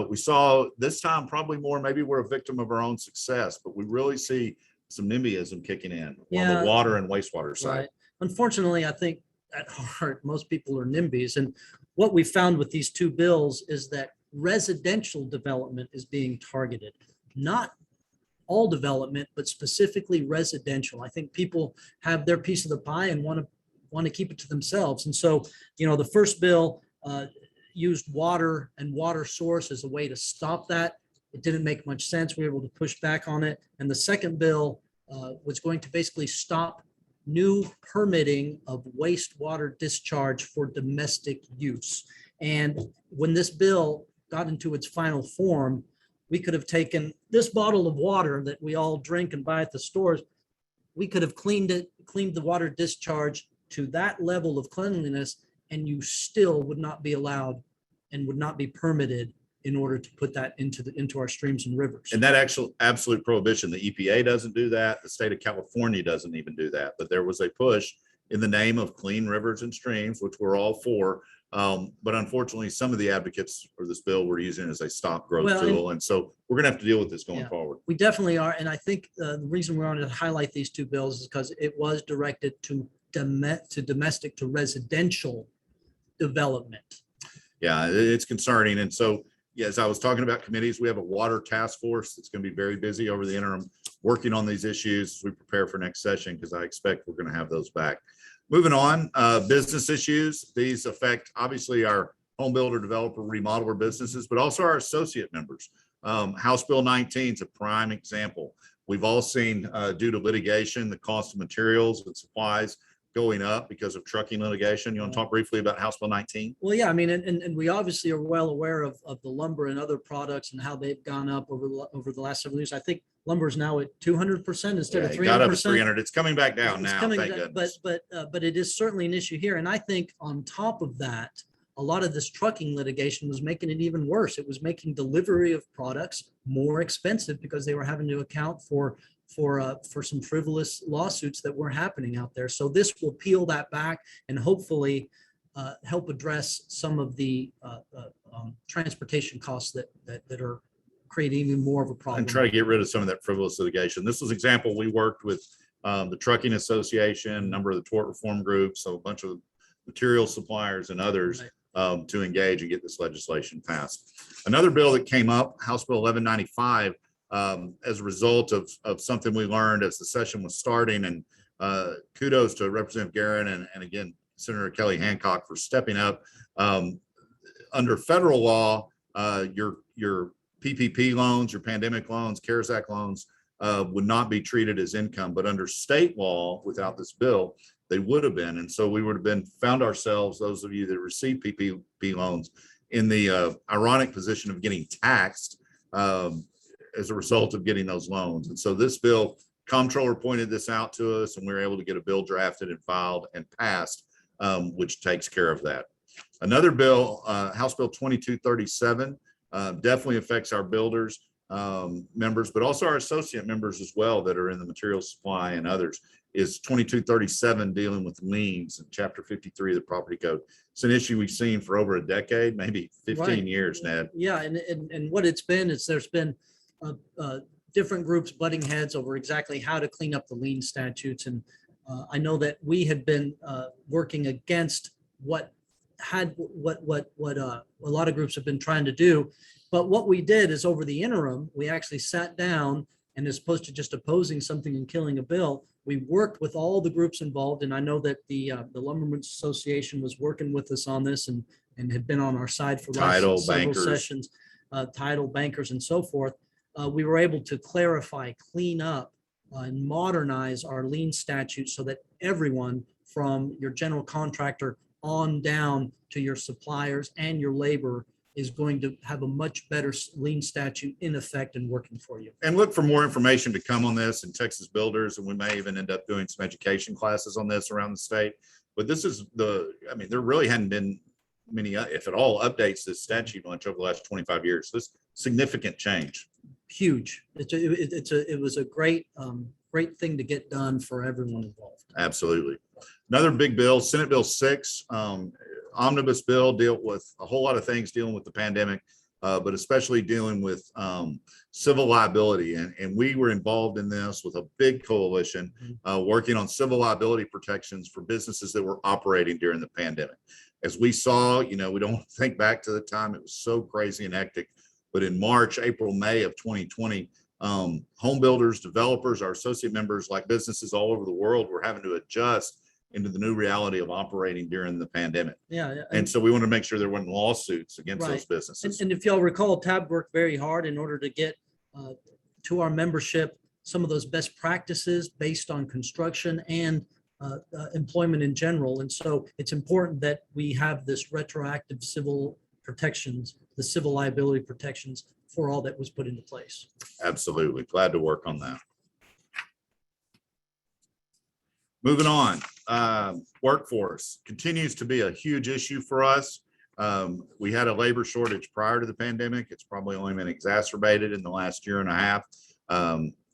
We saw this time probably more, maybe we're a victim of our own success, but we really see some NIMBYism kicking in on the water and wastewater side. Right. Unfortunately, I think at heart, most people are NIMBYs. And what we found with these two bills is that residential development is being targeted, not all development, but specifically residential. I think people have their piece of the pie and want to keep it to themselves. And so, the first bill used water and water source as a way to stop that. It didn't make much sense. We were able to push back on it. And the second bill was going to basically stop new permitting of wastewater discharge for domestic use. And when this bill got into its final form, we could have taken this bottle of water that we all drink and buy at the stores. We could have cleaned the water discharge to that level of cleanliness, and you still would not be allowed and would not be permitted in order to put that into our streams and rivers. And that actual absolute prohibition, the EPA doesn't do that. The state of California doesn't even do that. But there was a push in the name of clean rivers and streams, which we're all for, But unfortunately, some of the advocates for this bill were using it as a stop growth Well, tool. And so we're going to have to deal with this going Yeah. forward. We definitely are. And I think the reason we wanted to highlight these two bills is because it was directed to domestic to residential development. Yeah, it's concerning. And so, yeah, as I was talking about committees, we have a water task force that's going to be very busy over the interim, working on these issues as we prepare for next session, because I expect we're going to have those back. Moving on, business issues. These affect obviously our home builder, developer, remodeler businesses, but also our associate members. House Bill 19 is a prime example. We've all seen, due to litigation, the cost of materials and supplies going up because of trucking litigation. You want to talk briefly about House Bill 19? Well, yeah, I mean, and we obviously are well aware of the lumber and other products and how they've gone up over the last several years. I think lumber is now at 200% instead of Yeah, it got up to 300%. 300. It's coming back down It's now, coming thank down, goodness. but it is certainly an issue here. And I think on top of that, a lot of this trucking litigation was making it even worse. It was making delivery of products more expensive because they were having to account for some frivolous lawsuits that were happening out there. So this will peel that back and hopefully help address some of the transportation costs that are creating even more of a problem. And try to get rid of some of that frivolous litigation. This was an example. We worked with the Trucking Association, a number of the tort reform groups, so a bunch of material suppliers and others to engage and get this legislation passed. Another bill that came up, House Bill 1195, as a result of something we learned as the session was starting, and kudos to Representative Guerin and again, Senator Kelly Hancock for stepping up. Under federal law, your PPP loans, your pandemic loans, CARES Act loans would not be treated as income, but under state law, without this bill, they would have been. And so we would have found ourselves, those of you that receive PPP loans, in the ironic position of getting taxed as a result of getting those loans. And so this bill, comptroller pointed this out to us, and we were able to get a bill drafted and filed and passed, which takes care of that. Another bill, House Bill 2237, definitely affects our builders members, but also our associate members as well that are in the material supply and others, is 2237, dealing with liens in Chapter 53 of the Property Code. It's an issue we've seen for over a decade, maybe 15 years, Ned. Yeah, and what it's been is there's been different groups butting heads over exactly how to clean up the lien statutes. And I know that we had been working against what a lot of groups have been trying to do. But what we did is, over the interim, we actually sat down, and as opposed to just opposing something and killing a bill, we worked with all the groups involved. And I know that the Lumbermen's Association was working with us on this and had been on our side for Title, several bankers. sessions, title, bankers, and so forth. We were able to clarify, clean up, and modernize our lien statute so that everyone from your general contractor on down to your suppliers and your labor is going to have a much better lien statute in effect and working for you. And look for more information to come on this in Texas Builders, and we may even end up doing some education classes on this around the state. But this is there really hadn't been many, if at all, updates to this statute much over the last 25 years. This significant change. Huge. It was a great thing to get done for everyone involved. Absolutely. Another big bill, Senate Bill 6, Omnibus bill, deal with a whole lot of things dealing with the pandemic, but especially dealing with civil liability. And we were involved in this with a big coalition working on civil liability protections for businesses that were operating during the pandemic. As we saw, we don't think back to the time it was so crazy and hectic, but in March, April, May of 2020, home builders, developers, our associate members, like businesses all over the world, were having to adjust into the new reality of operating during the pandemic. Yeah. And so we want to make sure there weren't lawsuits against those businesses. And if y'all recall, TAB worked very hard in order to get to our membership some of those best practices based on construction and employment in general. And so it's important that we have this retroactive civil protections, the civil liability protections for all that was put into place. Absolutely. Glad to work on that. Moving on, workforce continues to be a huge issue for us. We had a labor shortage prior to the pandemic. It's probably only been exacerbated in the last year and a half.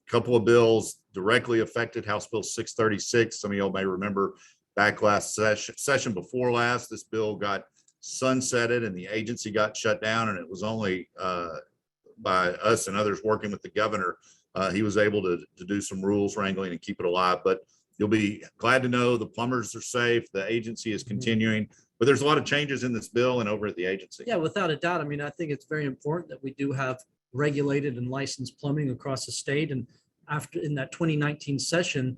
Couple of bills directly affected House Bill 636. Some of y'all may remember back last session before last, this bill got sunsetted and the agency got shut down, and it was only by us and others working with the governor, he was able to do some rules wrangling and keep it alive. But you'll be glad to know the plumbers are safe. The agency is continuing, but there's a lot of changes in this bill and over at the agency. Yeah, without a doubt. I mean, I think it's very important that we do have regulated and licensed plumbing across the state. And after in that 2019 session,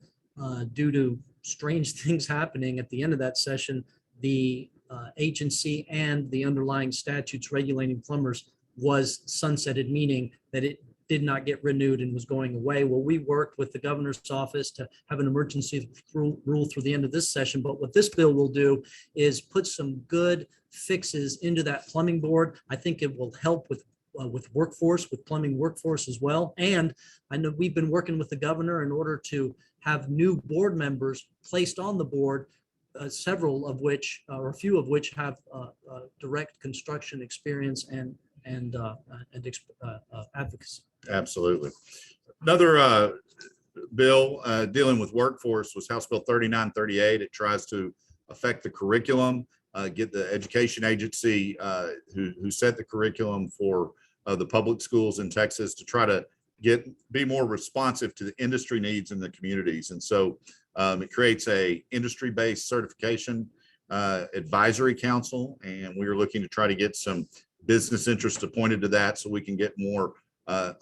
due to strange things happening at the end of that session, the agency and the underlying statutes regulating plumbers was sunsetted, meaning that it did not get renewed and was going away. Well, we worked with the governor's office to have an emergency rule through the end of this session. But what this bill will do is put some good fixes into that plumbing board. I think it will help with workforce, with plumbing workforce as well. And I know we've been working with the governor in order to have new board members placed on the board, several of which, or a few of which have direct construction experience and advocacy. Absolutely. Another bill dealing with workforce was House Bill 3938. It tries to affect the curriculum, get the education agency who set the curriculum for the public schools in Texas to try to be more responsive to the industry needs in the communities. And so it creates a industry-based certification advisory council, and we are looking to try to get some business interests appointed to that so we can get more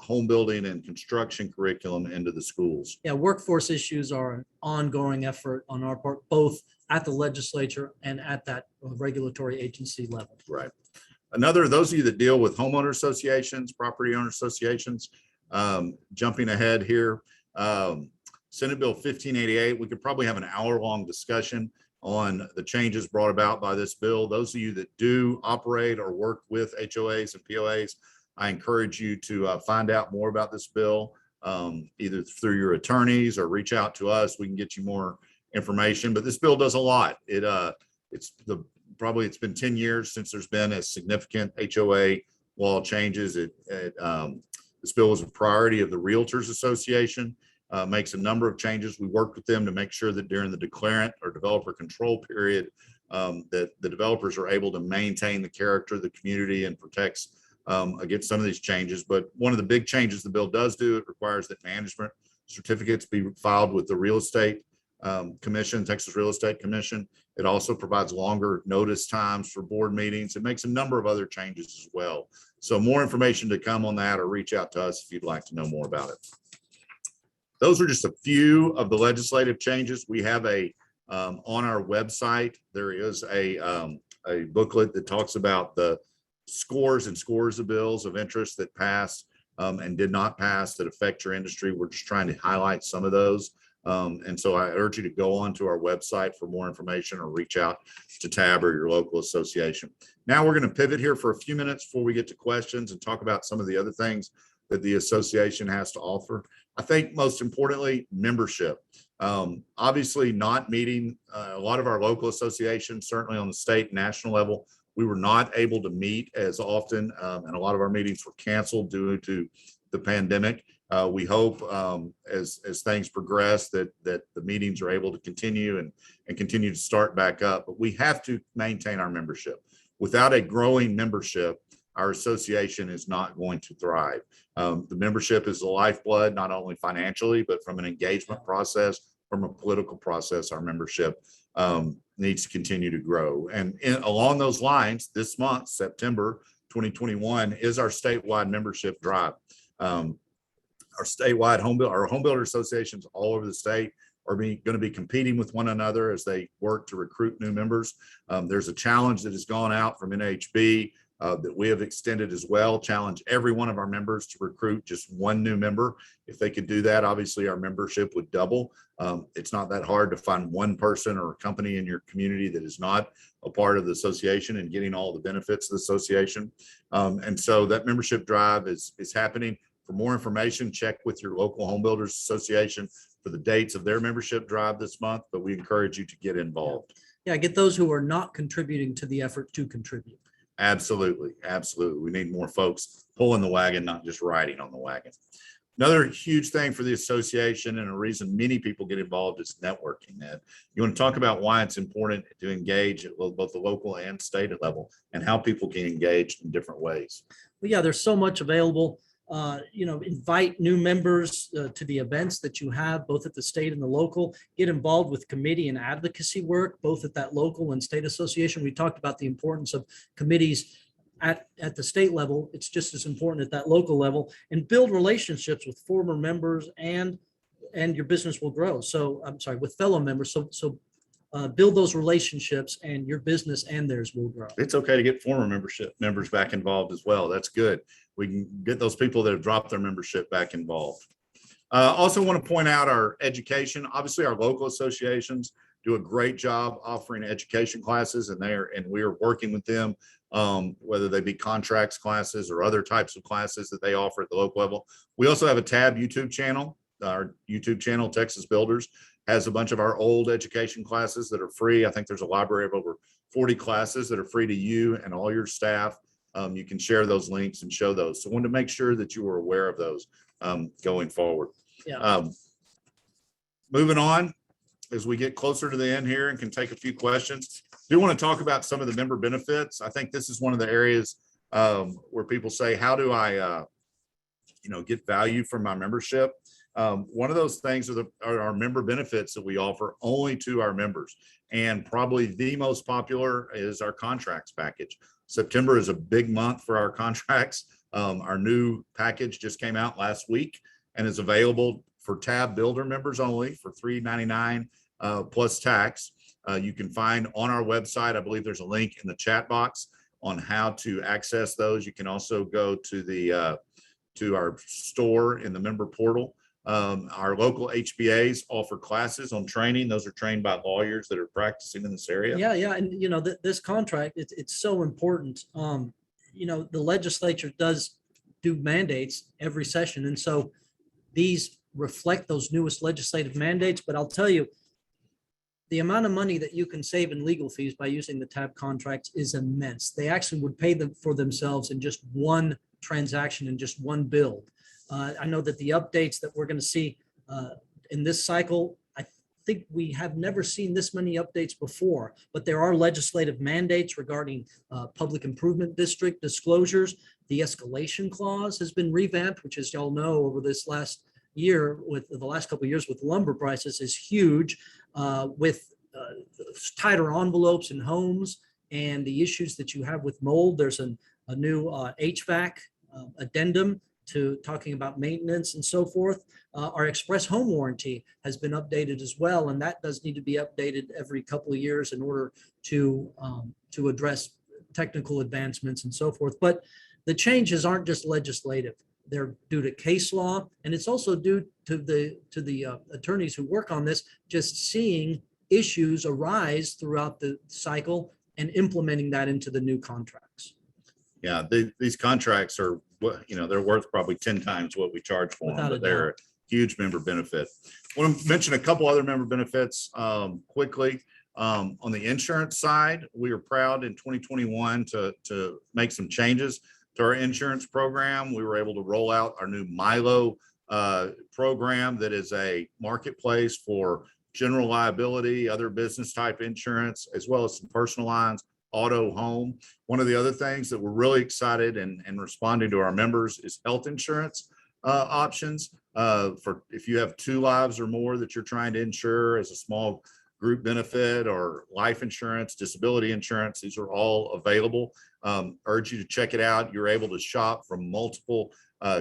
home building and construction curriculum into the schools. Yeah, workforce issues are an ongoing effort on our part, both at the legislature and at that regulatory agency level. Right. Those of you that deal with homeowner associations, property owner associations, jumping ahead here, Senate Bill 1588, we could probably have an hour-long discussion on the changes brought about by this bill. Those of you that do operate or work with HOAs and POAs, I encourage you to find out more about this bill, either through your attorneys or reach out to us. We can get you more information, but this bill does a lot. It's been 10 years since there's been a significant HOA law changes. This bill was a priority of the Realtors Association, makes a number of changes. We worked with them to make sure that during the declarant or developer control period, that the developers are able to maintain the character of the community and protects against some of these changes. But one of the big changes the bill does do, it requires that management certificates be filed with the Real Estate Commission, Texas Real Estate Commission. It also provides longer notice times for board meetings. It makes a number of other changes as well. So more information to come on that, or reach out to us if you'd like to know more about it. Those are just a few of the legislative changes. We have on our website, there is a booklet that talks about the scores of bills of interest that passed and did not pass that affect your industry. We're just trying to highlight some of those. And so I urge you to go onto our website for more information or reach out to TAB or your local association. Now we're going to pivot here for a few minutes before we get to questions and talk about some of the other things that the association has to offer. I think most importantly, membership. Obviously not meeting a lot of our local associations, certainly on the state and national level. We were not able to meet as often, and a lot of our meetings were canceled due to the pandemic. We hope as things progress that the meetings are able to continue and continue to start back up. But we have to maintain our membership. Without a growing membership, our association is not going to thrive. The membership is the lifeblood, not only financially, but from an engagement process, from a political process. Our membership needs to continue to grow. And along those lines, this month, September 2021, is our statewide membership drive. Our statewide home builder associations all over the state are going to be competing with one another as they work to recruit new members. There's a challenge that has gone out from NHB that we have extended as well. Challenge every one of our members to recruit just one new member. If they could do that, obviously our membership would double. It's not that hard to find one person or a company in your community that is not a part of the association and getting all the benefits of the association. And so that membership drive is happening. For more information, check with your local home builders association for the dates of their membership drive this month, but we encourage you to get involved. Yeah, get those who are not contributing to the effort to contribute. Absolutely. Absolutely. We need more folks pulling the wagon, not just riding on the wagon. Another huge thing for the association and a reason many people get involved is networking. Ed, you want to talk about why it's important to engage at both the local and state level and how people can engage in different ways. Well, yeah, there's so much available. Invite new members to the events that you have, both at the state and the local. Get involved with committee and advocacy work, both at that local and state association. We talked about the importance of committees at the state level. It's just as important at that local level, and build relationships with former members, and your business will grow. So I'm sorry, with fellow members. So build those relationships and your business and theirs will grow. It's okay to get former members back involved as well. That's good. We can get those people that have dropped their membership back involved. Also want to point out our education. Obviously, our local associations do a great job offering education classes, and we are working with them, whether they be contracts classes or other types of classes that they offer at the local level. We also have a tab YouTube channel. Our YouTube channel, Texas Builders, has a bunch of our old education classes that are free. I think there's a library of over 40 classes that are free to you and all your staff. You can share those links and show those. So I wanted to make sure that you were aware of those going forward. Yeah. Moving on, as we get closer to the end here and can take a few questions, I do want to talk about some of the member benefits. I think this is one of the areas where people say, how do I get value from my membership? One of those things are our member benefits that we offer only to our members. And probably the most popular is our contracts package. September is a big month for our contracts. Our new package just came out last week and is available for tab builder members only for $3.99 plus tax. You can find on our website, I believe there's a link in the chat box on how to access those. You can also go to our store in the member portal. Our local HBAs offer classes on training. Those are trained by lawyers that are practicing in this area. Yeah. And this contract, it's so important. The legislature does do mandates every session. And so these reflect those newest legislative mandates. But I'll tell you, the amount of money that you can save in legal fees by using the tab contracts is immense. They actually would pay them for themselves in just one transaction and just one build. I know that the updates that we're going to see in this cycle, I think we have never seen this many updates before, but there are legislative mandates regarding public improvement district disclosures. The escalation clause has been revamped, which, as y'all know, over this last year, with the last couple of years with lumber prices, is huge, with tighter envelopes in homes and the issues that you have with mold. There's a new HVAC addendum to talking about maintenance and so forth. Our express home warranty has been updated as well, and that does need to be updated every couple of years in order to address technical advancements and so forth. But the changes aren't just legislative; they're due to case law, and it's also due to the attorneys who work on this just seeing issues arise throughout the cycle and implementing that into the new contracts. Yeah, these contracts are, they're worth probably 10 times what we charge for them, but they're a huge member benefit. I want to mention a couple other member benefits quickly. On the insurance side, we are proud in 2021 to make some changes to our insurance program. We were able to roll out our new Milo program that is a marketplace for general liability, other business type insurance, as well as some personal lines, auto, home. One of the other things that we're really excited and responding to our members is health insurance options for if you have 2 lives or more that you're trying to insure as a small group benefit, or life insurance, disability insurance. These are all available. Urge you to check it out. You're able to shop from multiple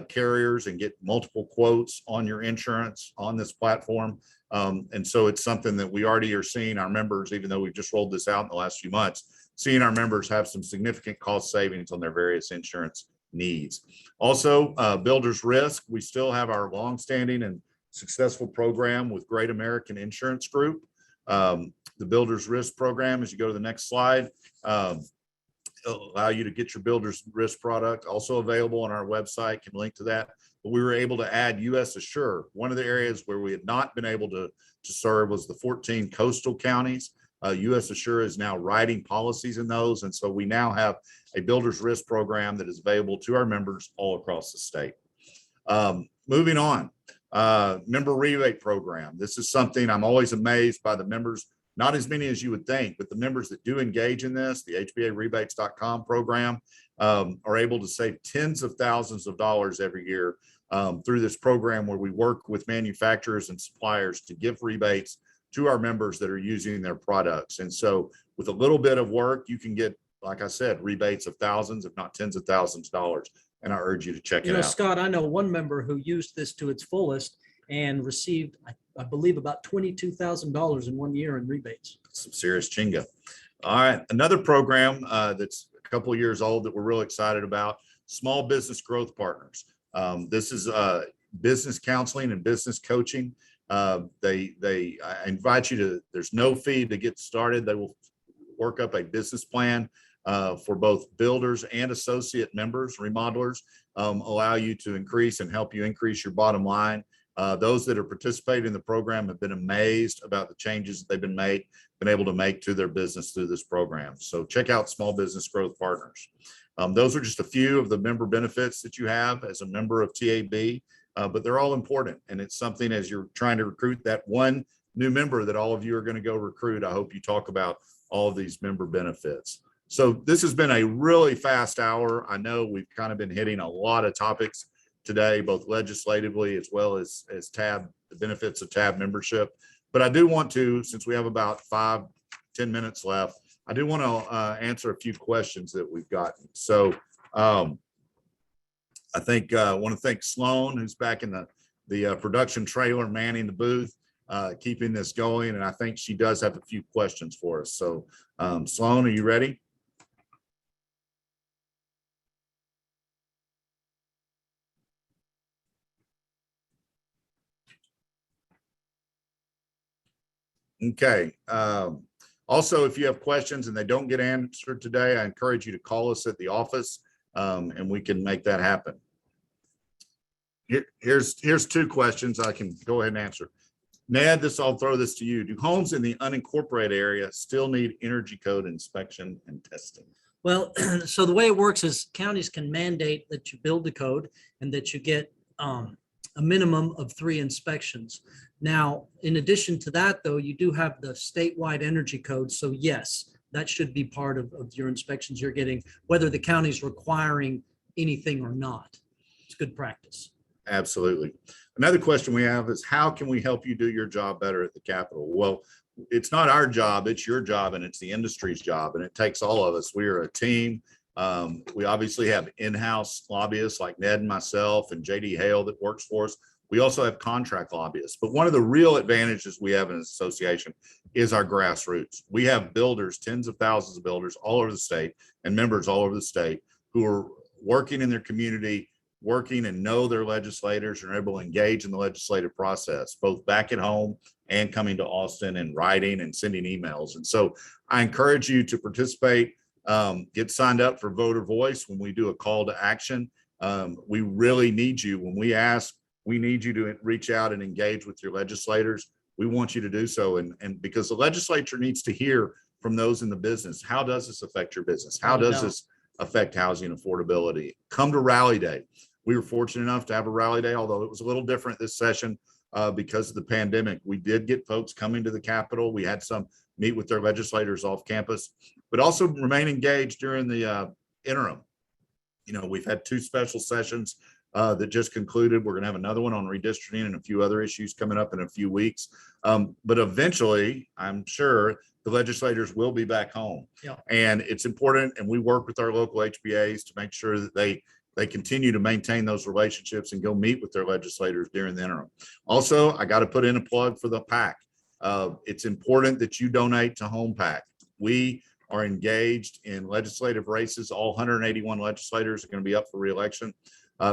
carriers and get multiple quotes on your insurance on this platform. And so it's something that we already are seeing our members, even though we've just rolled this out in the last few months, seeing our members have some significant cost savings on their various insurance needs. Also, Builders Risk, we still have our longstanding and successful program with Great American Insurance Group. The Builders Risk program, as you go to the next slide, it'll allow you to get your Builders Risk product, also available on our website, can link to that. But we were able to add US Assure. One of the areas where we had not been able to serve was the 14 coastal counties. US Assure is now writing policies in those. And so we now have a Builders Risk program that is available to our members all across the state. moving on. Member rebate program. This is something I'm always amazed by the members, not as many as you would think, but the members that do engage in this, the HBArebates.com program, are able to save tens of thousands of dollars every year through this program where we work with manufacturers and suppliers to give rebates to our members that are using their products. And so with a little bit of work, you can get, like I said, rebates of thousands, if not tens of thousands of dollars. And I urge you to check it out. Scott, I know one member who used this to its fullest and received, I believe, about $22,000 in 1 year in rebates. Some serious chinga. All right. Another program that's a couple of years old that we're real excited about, Small Business Growth Partners. This is business counseling and business coaching. I invite you to, there's no fee to get started. They will work up a business plan for both builders and associate members, remodelers, allow you to increase and help you increase your bottom line. Those that are participating in the program have been amazed about the changes that they've been able to make to their business through this program. So check out Small Business Growth Partners. Those are just a few of the member benefits that you have as a member of TAB, but they're all important. And it's something as you're trying to recruit that one new member that all of you are going to go recruit. I hope you talk about all of these member benefits. So this has been a really fast hour. I know we've kind of been hitting a lot of topics today, both legislatively as well as TAB, the benefits of TAB membership. But I do want to, since we have about 5-10 minutes left, I do want to answer a few questions that we've gotten. So I think I want to thank Sloan, who's back in the production trailer, manning the booth, keeping this going. And I think she does have a few questions for us. So Sloan, are you ready? Okay. Also, if you have questions and they don't get answered today, I encourage you to call us at the office and we can make that happen. Here's 2 questions I can go ahead and answer. Ned, I'll throw this to you. Do homes in the unincorporated area still need energy code inspection and testing? Well, so the way it works is counties can mandate that you build the code and that you get a minimum of 3 inspections. Now, in addition to that, though, you do have the statewide energy code. So yes, that should be part of your inspections you're getting, whether the county's requiring anything or not. It's good practice. Absolutely. Another question we have is, how can we help you do your job better at the Capitol? Well, it's not our job, it's your job, and it's the industry's job, and it takes all of us. We are a team. We obviously have in-house lobbyists like Ned and myself and JD Hale that works for us. We also have contract lobbyists, but one of the real advantages we have in an association is our grassroots. We have builders, tens of thousands of builders all over the state and members all over the state who are working in their community, working and know their legislators and are able to engage in the legislative process, both back at home and coming to Austin and writing and sending emails. And so I encourage you to participate, get signed up for Voter Voice when we do a call to action. We really need you. When we ask, we need you to reach out and engage with your legislators. We want you to do so. And because the legislature needs to hear from those in the business, how does this affect your business? How does this affect housing affordability? Come to Rally Day. We were fortunate enough to have a Rally Day, although it was a little different this session because of the pandemic. We did get folks coming to the Capitol. We had some meet with their legislators off campus, but also remain engaged during the interim. You know, we've had 2 special sessions that just concluded. We're going to have another one on redistricting and a few other issues coming up in a few weeks. But eventually, I'm sure the legislators will be back home. Yeah. And it's important. And we work with our local HBAs to make sure that they continue to maintain those relationships and go meet with their legislators during the interim. Also, I got to put in a plug for the PAC. It's important that you donate to Home PAC. We are engaged in legislative races. All 181 legislators are going to be up for re-election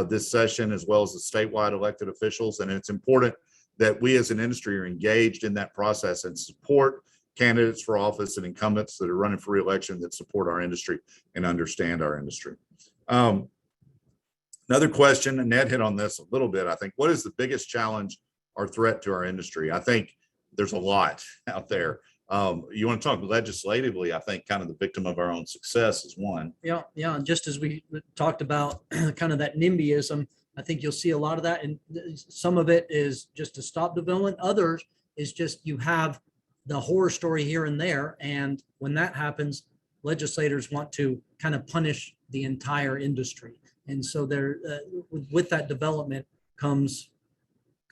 this session, as well as the statewide elected officials. And it's important that we as an industry are engaged in that process and support candidates for office and incumbents that are running for re-election that support our industry and understand our industry. Another question, and Ned hit on this a little bit, I think, what is the biggest challenge or threat to our industry? I think there's a lot out there. You want to talk legislatively, I think kind of the victim of our own success is one. Yeah. And just as we talked about kind of that NIMBYism, I think you'll see a lot of that. And some of it is just to stop development. Others is just you have the horror story here and there. And when that happens, legislators want to kind of punish the entire industry. And so there, with that development comes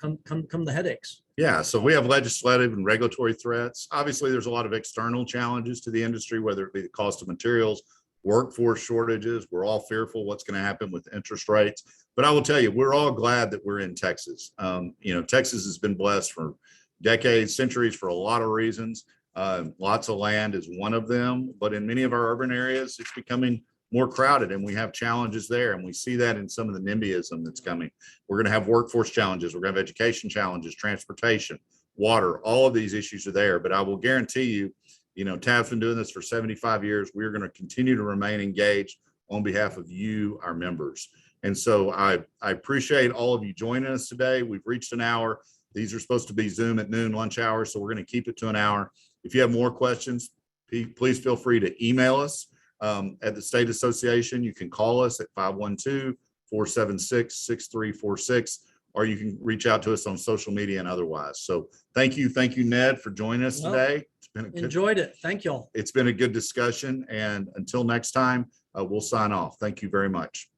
the headaches. Yeah, so we have legislative and regulatory threats. Obviously, there's a lot of external challenges to the industry, whether it be the cost of materials, workforce shortages. We're all fearful what's going to happen with interest rates. But I will tell you, we're all glad that we're in Texas. Texas has been blessed for decades, centuries, for a lot of reasons. Lots of land is one of them, but in many of our urban areas, it's becoming more crowded, and we have challenges there. And we see that in some of the NIMBYism that's coming. We're going to have workforce challenges. We're going to have education challenges, transportation, water. All of these issues are there. But I will guarantee you, TAB's been doing this for 75 years. We're going to continue to remain engaged on behalf of you, our members. And so I appreciate all of you joining us today. We've reached an hour. These are supposed to be Zoom at noon, lunch hour, so we're going to keep it to an hour. If you have more questions, please feel free to email us at the State Association. You can call us at 512-476-6346, or you can reach out to us on social media and otherwise. So thank you, Ned, for joining us today. It's been Enjoyed it. Thank you all. It's been a good discussion, and until next time, we'll sign off. Thank you very much.